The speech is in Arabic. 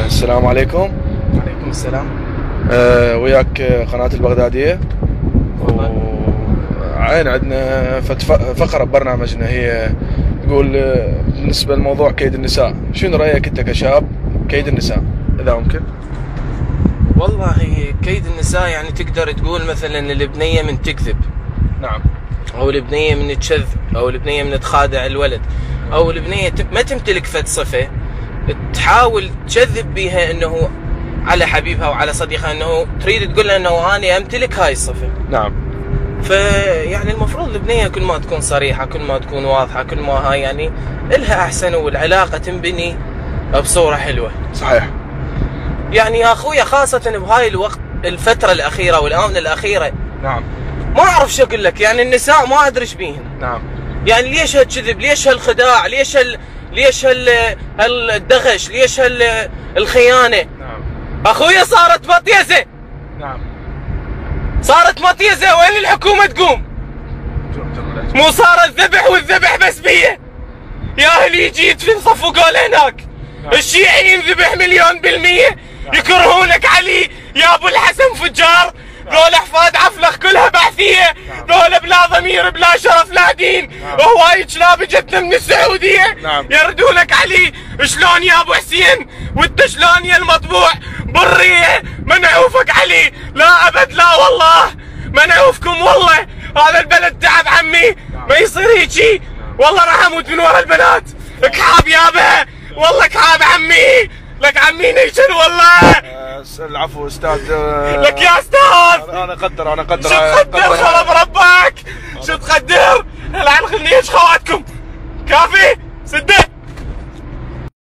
السلام عليكم. وعليكم السلام. وياك قناة البغدادية. وعين عندنا فقرة ببرنامجنا هي تقول بالنسبة لموضوع كيد النساء، شنو رأيك أنت كشاب كيد النساء إذا ممكن؟ والله كيد النساء يعني تقدر تقول مثلا البنية من تكذب، نعم، أو البنية من تشذب، أو البنية من تخادع الولد، أو البنية ما تمتلك فد صفة تحاول تكذب بها انه على حبيبها وعلى صديقها، انه تريد تقول له انه انا امتلك هاي الصفه. نعم. فيعني المفروض البنيه كل ما تكون صريحه، كل ما تكون واضحه، كل ما هاي يعني الها احسن والعلاقه تنبني بصوره حلوه. صحيح. يعني يا اخويا خاصه بهاي الوقت، الفتره الاخيره والاونه الاخيره، نعم، ما اعرف شو اقول لك، يعني النساء ما ادري ايش بيهن. نعم. يعني ليش هالكذب؟ ليش هالخداع؟ ليش الدغش؟ ليش الخيانه؟ نعم. اخويا صارت مطيزه. نعم. صارت مطيزه، وين الحكومه تقوم؟ مو صار الذبح والذبح بس بيه. يا اهل يجي يدفن صفقوا هناك. نعم. الشيعي ينذبح 100%. نعم. يكرهونك علي يا ابو الحسن فجار. ذول احفاد عفلخ كلها بعثيه. ذول بلا ضمير بلا شرف لا دين. وهواي كلاب جتنا من السعوديه. نعم. يردونك علي شلون يا ابو حسين، وانت شلون يا المطبوع بريه. منعوفك علي، لا ابد لا والله منعوفكم والله. هذا البلد تعب عمي. ما يصير هيجي. والله راح اموت من ورا البنات. كحاب يابا والله كحاب عمي. لك عمي نيشن والله. العفو استاذ. لك يا استاذ. انا اقدر. شو تقدر خرب ربك؟ شو تقدر؟ العن خلني ايش خواتكم. كافي سده.